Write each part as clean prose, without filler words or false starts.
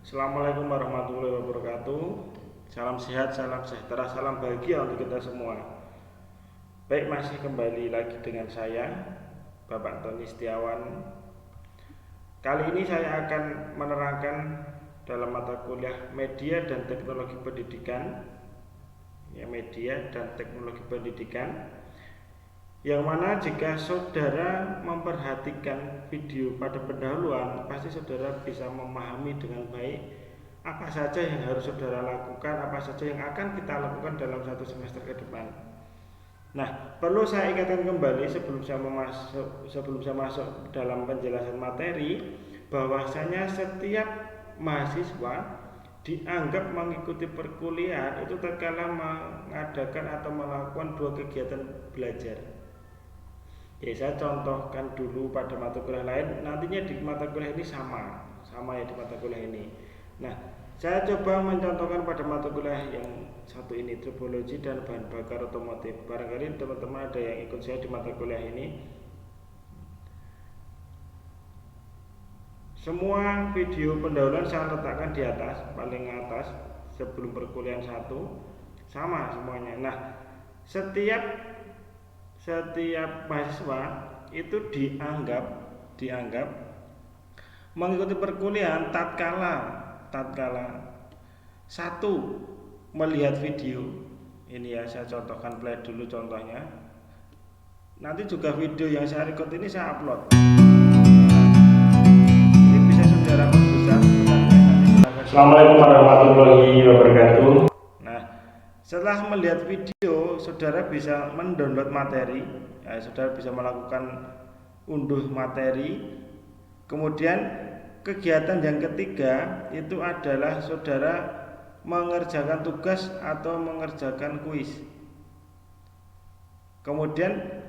Assalamualaikum warahmatullahi wabarakatuh. Salam sehat, salam sejahtera, salam bahagia untuk kita semua. Baik, masih kembali lagi dengan saya, Bapak Tony Setiawan. Kali ini saya akan menerangkan dalam mata kuliah Media dan Teknologi Pendidikan, Media dan Teknologi Pendidikan, yang mana jika saudara memperhatikan video pada pendahuluan, pasti saudara bisa memahami dengan baik apa saja yang harus saudara lakukan, apa saja yang akan kita lakukan dalam satu semester ke depan. Nah, perlu saya ingatkan kembali sebelum saya masuk dalam penjelasan materi, bahwasanya setiap mahasiswa dianggap mengikuti perkuliahan itu tatkala mengadakan atau melakukan dua kegiatan belajar. Ya, saya contohkan dulu pada mata kuliah lain, nantinya di mata kuliah ini sama ya di mata kuliah ini. Nah, saya coba mencontohkan pada mata kuliah yang satu ini, tribologi dan bahan bakar otomotif. Barangkali teman-teman ada yang ikut saya di mata kuliah ini. Semua video pendahuluan saya letakkan di atas, paling atas sebelum perkuliahan satu, sama semuanya. Nah, setiap mahasiswa itu dianggap mengikuti perkuliahan tatkala satu, melihat video. Ini ya, saya contohkan play dulu contohnya. Nanti juga video yang saya record ini saya upload. Ini bisa saudara perbesar. Assalamualaikum warahmatullahi wabarakatuh. Nah, setelah melihat video, saudara bisa mendownload materi, ya, saudara bisa melakukan unduh materi. Kemudian kegiatan yang ketiga itu adalah saudara mengerjakan tugas atau mengerjakan kuis. Kemudian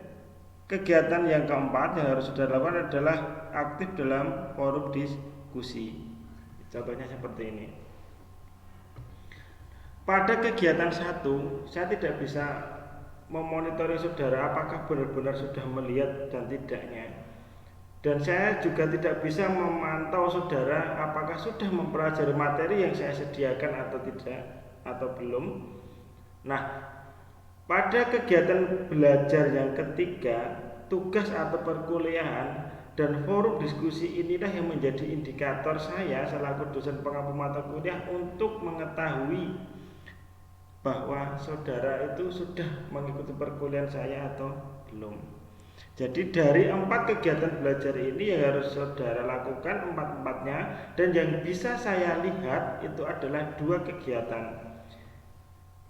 kegiatan yang keempat yang harus saudara lakukan adalah aktif dalam forum diskusi. Contohnya seperti ini. Pada kegiatan satu, saya tidak bisa memonitori saudara apakah benar-benar sudah melihat dan tidaknya. Dan saya juga tidak bisa memantau saudara apakah sudah mempelajari materi yang saya sediakan atau tidak, atau belum. Nah, pada kegiatan belajar yang ketiga, tugas atau perkuliahan dan forum diskusi inilah yang menjadi indikator saya selaku dosen pengampu mata kuliah untuk mengetahui bahwa saudara itu sudah mengikuti perkuliahan saya atau belum. Jadi dari 4 kegiatan belajar ini yang harus saudara lakukan 4-4-nya, dan yang bisa saya lihat itu adalah 2 kegiatan.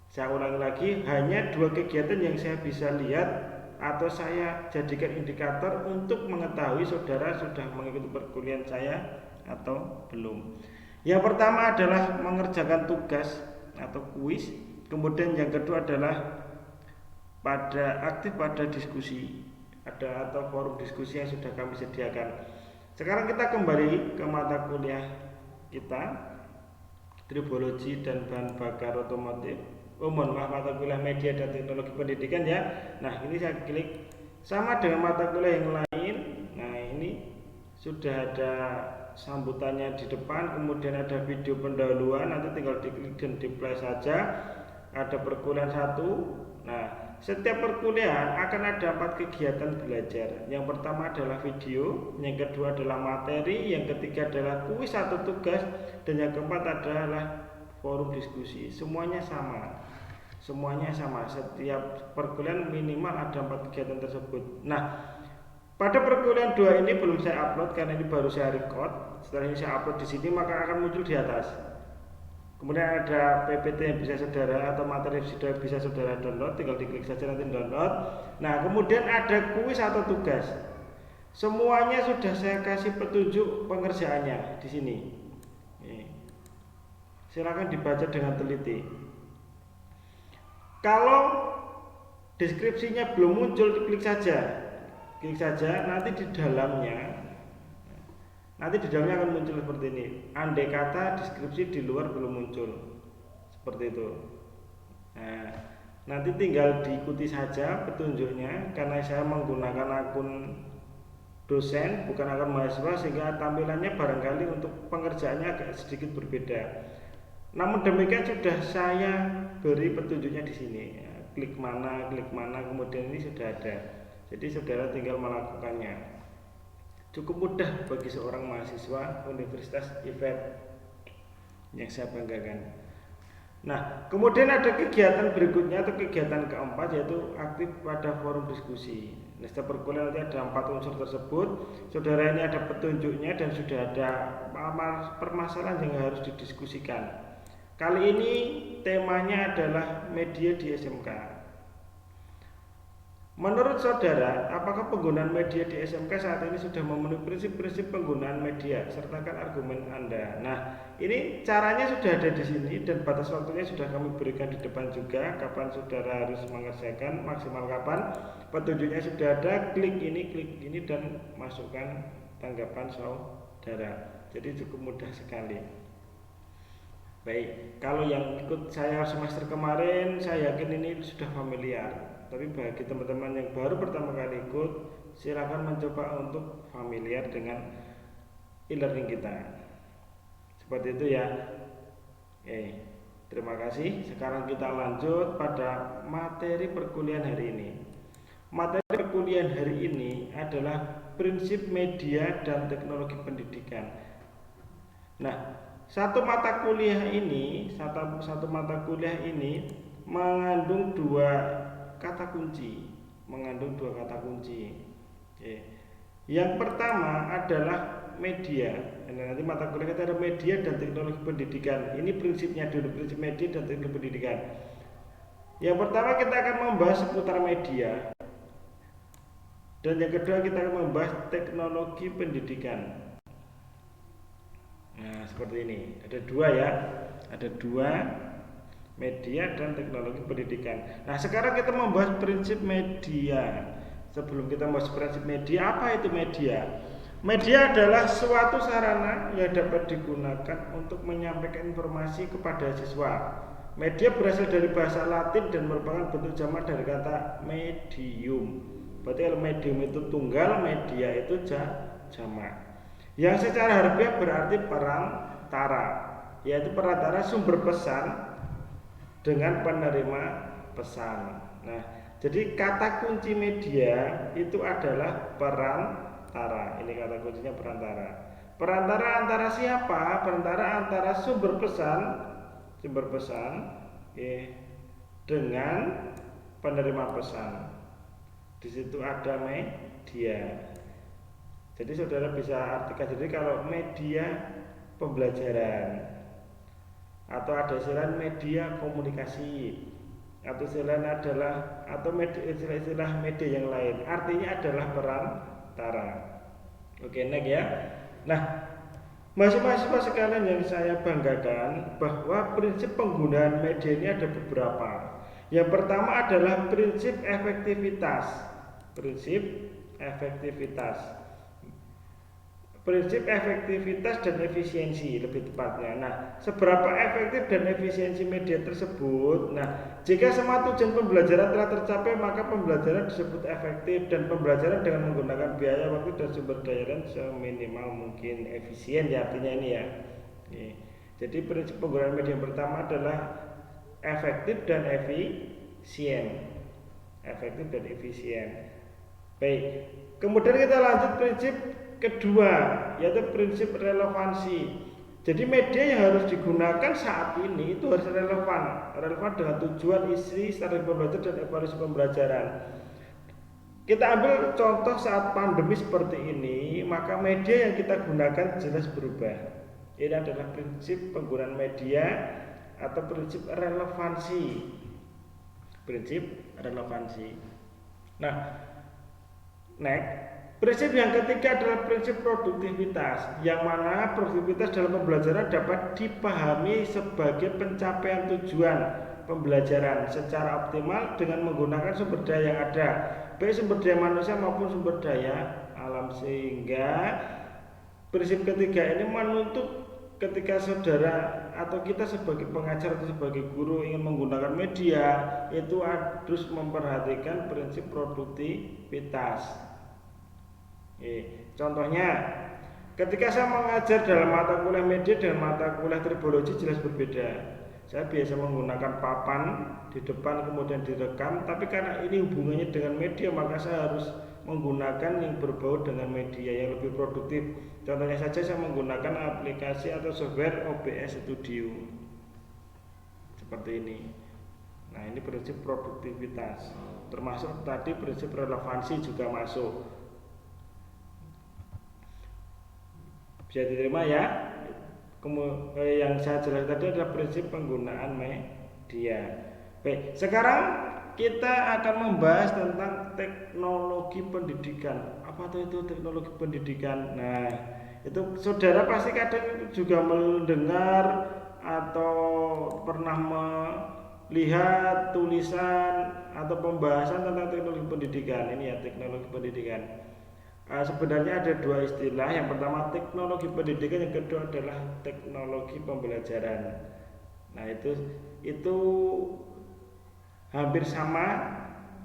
Saya ulangi lagi, hanya 2 kegiatan yang saya bisa lihat atau saya jadikan indikator untuk mengetahui saudara sudah mengikuti perkuliahan saya atau belum. Yang pertama adalah mengerjakan tugas atau kuis. Kemudian yang kedua adalah aktif pada diskusi atau forum diskusi yang sudah kami sediakan. Sekarang kita kembali ke mata kuliah kita, tribologi dan bahan bakar otomotif. Mata kuliah Media dan Teknologi Pendidikan ya. Nah, ini saya klik sama dengan mata kuliah yang lain. Nah, ini sudah ada sambutannya di depan, kemudian ada video pendahuluan, nanti tinggal diklik dan di play saja. Ada perkuliahan satu. Nah, setiap perkuliahan akan ada 4 kegiatan belajar. Yang pertama adalah video, yang kedua adalah materi, yang ketiga adalah kuis atau tugas, dan yang keempat adalah forum diskusi. Semuanya sama. Setiap perkuliahan minimal ada 4 kegiatan tersebut. Nah, pada perkuliahan 2 ini belum saya upload karena ini baru saya record. Setelah ini saya upload di sini, maka akan muncul di atas. Kemudian ada PPT yang bisa saudara atau materi yang sudah bisa saudara download, tinggal diklik saja nanti download. Nah, kemudian ada kuis atau tugas. Semuanya sudah saya kasih petunjuk pengerjaannya di sini. Silakan dibaca dengan teliti. Kalau deskripsinya belum muncul, klik saja. Nanti di dalamnya akan muncul seperti ini. Andai kata deskripsi di luar belum muncul, seperti itu. Nah, nanti tinggal diikuti saja petunjuknya. Karena saya menggunakan akun dosen, bukan akan mahasiswa, sehingga tampilannya barangkali untuk pengerjaannya agak sedikit berbeda. Namun demikian sudah saya beri petunjuknya di sini. Ya, klik mana, kemudian ini sudah ada. Jadi saudara tinggal melakukannya. Cukup mudah bagi seorang mahasiswa Universitas IFET yang saya banggakan. Nah, kemudian ada kegiatan berikutnya atau kegiatan keempat, yaitu aktif pada forum diskusi. Nah, setiap perkuliahan nanti ada 4 unsur tersebut. Saudara, ini ada petunjuknya dan sudah ada permasalahan yang harus didiskusikan. Kali ini temanya adalah media di SMK. Menurut saudara, apakah penggunaan media di SMK saat ini sudah memenuhi prinsip-prinsip penggunaan media? Sertakan argumen Anda. Nah, ini caranya sudah ada di sini dan batas waktunya sudah kami berikan di depan juga. Kapan saudara harus mengerjakan, maksimal kapan? Petunjuknya sudah ada. Klik ini dan masukkan tanggapan saudara. Jadi cukup mudah sekali. Baik, kalau yang ikut saya semester kemarin, saya yakin ini sudah familiar. Tapi bagi teman-teman yang baru pertama kali ikut, silakan mencoba untuk familiar dengan e-learning kita. Seperti itu ya. Terima kasih. Sekarang kita lanjut pada materi perkuliahan hari ini. Materi perkuliahan hari ini adalah prinsip media dan teknologi pendidikan. Nah, satu mata kuliah ini mengandung dua kata kunci. Yang pertama adalah media. Nanti mata kuliah kita ada media dan teknologi pendidikan. Ini prinsipnya dulu, prinsip media dan teknologi pendidikan. Yang pertama kita akan membahas seputar media. Dan yang kedua kita akan membahas teknologi pendidikan. Nah, seperti ini. Ada dua ya. Ada dua, media dan teknologi pendidikan. Nah, sekarang kita membahas prinsip media. Sebelum kita membahas prinsip media, apa itu media? Media adalah suatu sarana yang dapat digunakan untuk menyampaikan informasi kepada siswa. Media berasal dari bahasa Latin dan merupakan bentuk jamak dari kata medium. Berarti kalau medium itu tunggal, media itu jamak. Yang secara harfiah berarti perantara, yaitu perantara sumber pesan dengan penerima pesan. Nah, jadi kata kunci media itu adalah perantara. Ini kata kuncinya perantara. Perantara antara siapa? Perantara antara sumber pesan dengan penerima pesan. Di situ ada media. Jadi saudara bisa artikan, jadi kalau media pembelajaran, atau ada istilah media komunikasi, atau istilah adalah istilah media yang lain, artinya adalah perantara. Oke, next ya. Nah, mahasiswa sekalian yang saya banggakan, bahwa prinsip penggunaan media ini ada beberapa. Yang pertama adalah prinsip efektivitas. Prinsip efektivitas dan efisiensi lebih tepatnya. Nah, seberapa efektif dan efisiensi media tersebut? Nah, jika semua tujuan pembelajaran telah tercapai, maka pembelajaran disebut efektif, dan pembelajaran dengan menggunakan biaya, waktu, dan sumber daya seminimal mungkin. Efisien ya artinya ini ya. Jadi prinsip penggunaan media yang pertama adalah efektif dan efisien. Baik. Kemudian kita lanjut prinsip kedua, yaitu prinsip relevansi. Jadi media yang harus digunakan saat ini itu harus relevan dengan tujuan, isi, strategi pembelajaran, dan evaluasi pembelajaran. Kita ambil contoh saat pandemi seperti ini, maka media yang kita gunakan jelas berubah. Ini adalah prinsip penggunaan media atau prinsip relevansi. Nah, next. Prinsip yang ketiga adalah prinsip produktivitas, yang mana produktivitas dalam pembelajaran dapat dipahami sebagai pencapaian tujuan pembelajaran secara optimal dengan menggunakan sumber daya yang ada, baik sumber daya manusia maupun sumber daya alam. Sehingga prinsip ketiga ini menuntut ketika saudara atau kita sebagai pengajar atau sebagai guru ingin menggunakan media, itu harus memperhatikan prinsip produktivitas. Contohnya, ketika saya mengajar dalam mata kuliah media dan mata kuliah tribologi jelas berbeda. Saya biasa menggunakan papan di depan kemudian direkam, tapi karena ini hubungannya dengan media maka saya harus menggunakan yang berbau dengan media yang lebih produktif. Contohnya saja saya menggunakan aplikasi atau software OBS Studio seperti ini. Nah, ini prinsip produktivitas, termasuk tadi prinsip relevansi juga masuk. Bisa diterima ya? Yang saya jelaskan tadi adalah prinsip penggunaan media. Baik, sekarang kita akan membahas tentang teknologi pendidikan. Apa itu teknologi pendidikan? Nah, itu saudara pasti kadang juga mendengar atau pernah melihat tulisan atau pembahasan tentang teknologi pendidikan. Ini ya, teknologi pendidikan. Sebenarnya ada dua istilah. Yang pertama teknologi pendidikan, yang kedua adalah teknologi pembelajaran. Nah, itu hampir sama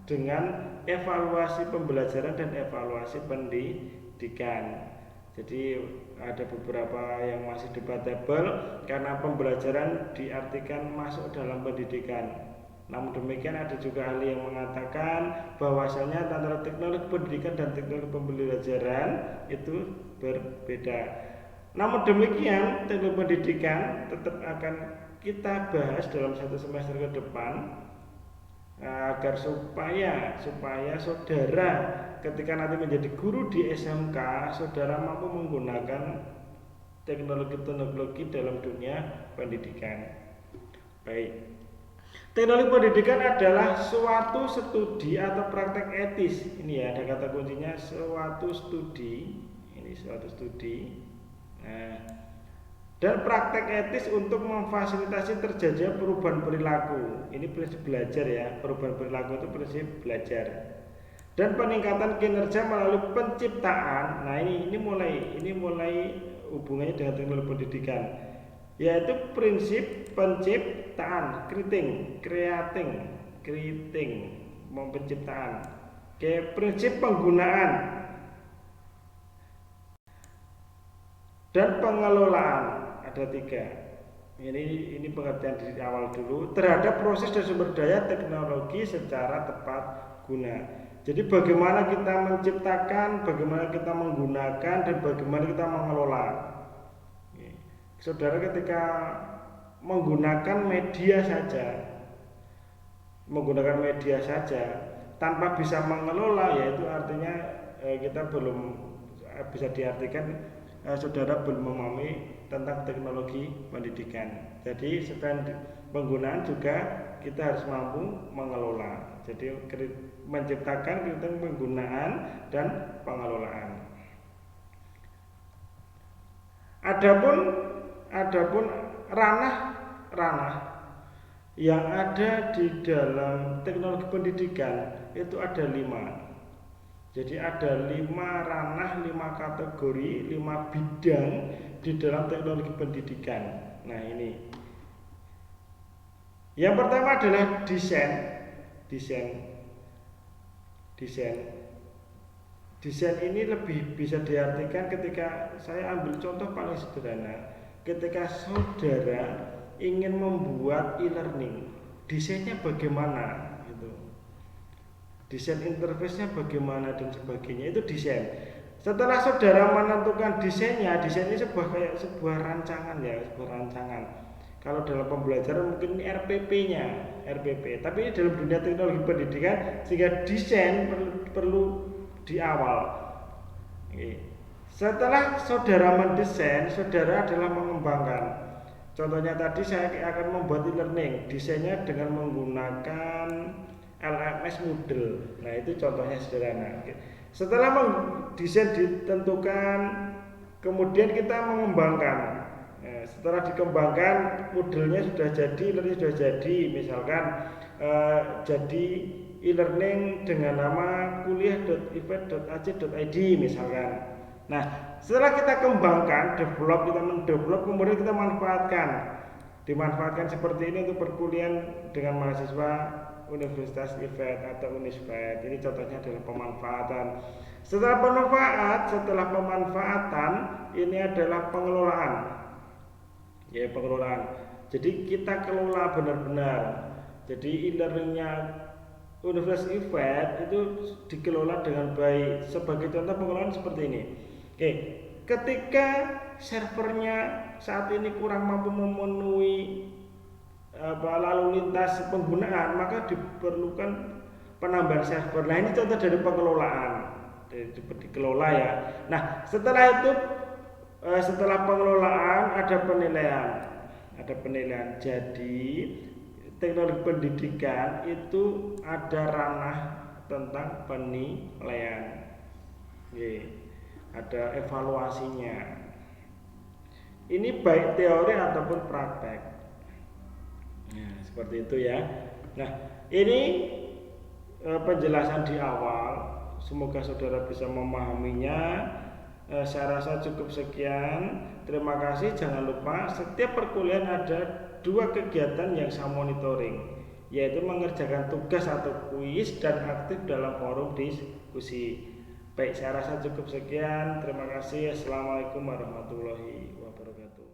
dengan evaluasi pembelajaran dan evaluasi pendidikan. Jadi ada beberapa yang masih debatable karena pembelajaran diartikan masuk dalam pendidikan. Namun demikian ada juga ahli yang mengatakan bahwasanya antara teknologi pendidikan dan teknologi pembelajaran itu berbeda. Namun demikian teknologi pendidikan tetap akan kita bahas dalam satu semester ke depan agar supaya saudara ketika nanti menjadi guru di SMK saudara mampu menggunakan teknologi dalam dunia pendidikan. Baik. Teknologi pendidikan adalah suatu studi atau praktek etis. Ini ya, ada kata kuncinya suatu studi. Ini suatu studi. Nah, dan praktek etis untuk memfasilitasi terjadinya perubahan perilaku. Ini prinsip belajar ya. Perubahan perilaku itu prinsip belajar. Dan peningkatan kinerja melalui penciptaan. Nah, ini mulai hubungannya dengan teknologi pendidikan. Yaitu prinsip penciptaan, creating, penciptaan. Prinsip penggunaan dan pengelolaan, ada tiga. Ini pengertian di awal dulu terhadap proses dan sumber daya teknologi secara tepat guna. Jadi bagaimana kita menciptakan, bagaimana kita menggunakan, dan bagaimana kita mengelola. Saudara ketika menggunakan media saja tanpa bisa mengelola, yaitu artinya kita belum bisa diartikan saudara belum memahami tentang teknologi pendidikan. Jadi selain penggunaan juga kita harus mampu mengelola. Jadi menciptakan, penggunaan dan pengelolaan. Adapun ranah yang ada di dalam teknologi pendidikan itu ada 5. Jadi ada 5 ranah, 5 kategori, 5 bidang di dalam teknologi pendidikan. Nah, ini yang pertama adalah desain. Desain ini lebih bisa diartikan ketika saya ambil contoh paling sederhana. Ketika saudara ingin membuat e-learning, desainnya bagaimana gitu. Desain interface-nya bagaimana dan sebagainya, itu desain. Setelah saudara menentukan desainnya, desain ini sebuah rancangan ya, sebuah rancangan. Kalau dalam pembelajaran mungkin ini RPP-nya, tapi ini dalam dunia teknologi pendidikan sehingga desain perlu di awal. Setelah saudara mendesain, saudara adalah mengembangkan. Contohnya tadi saya akan membuat e-learning, desainnya dengan menggunakan LMS Moodle. Nah, itu contohnya sederhana. Setelah desain ditentukan, kemudian kita mengembangkan. Nah, setelah dikembangkan, modelnya sudah jadi, e-learning sudah jadi. Misalkan jadi e-learning dengan nama kuliah.ifed.ac.id misalkan. Nah, setelah kita kembangkan, kita kemudian kita dimanfaatkan seperti ini untuk perkuliahan dengan mahasiswa Universitas IFET atau Unisfed. Ini contohnya adalah pemanfaatan. Setelah pemanfaatan ini adalah pengelolaan. Ya, pengelolaan. Jadi kita kelola benar-benar. Jadi e-learningnya Universitas IFET itu dikelola dengan baik. Sebagai contoh pengelolaan seperti ini. Oke, ketika servernya saat ini kurang mampu memenuhi lalu lintas penggunaan, maka diperlukan penambahan server. Nah, ini contoh dari pengelolaan, dikelola ya. Nah, setelah itu setelah pengelolaan ada penilaian. Jadi teknologi pendidikan itu ada ranah tentang penilaian. Ada evaluasinya. Ini baik teori ataupun praktek. Nah, seperti itu ya. Nah, ini penjelasan di awal. Semoga saudara bisa memahaminya. Saya rasa cukup sekian. Terima kasih. Jangan lupa setiap perkuliahan ada 2 kegiatan yang saya monitoring, yaitu mengerjakan tugas atau kuis dan aktif dalam forum diskusi. Baik, saya rasa cukup sekian. Terima kasih. Assalamualaikum warahmatullahi wabarakatuh.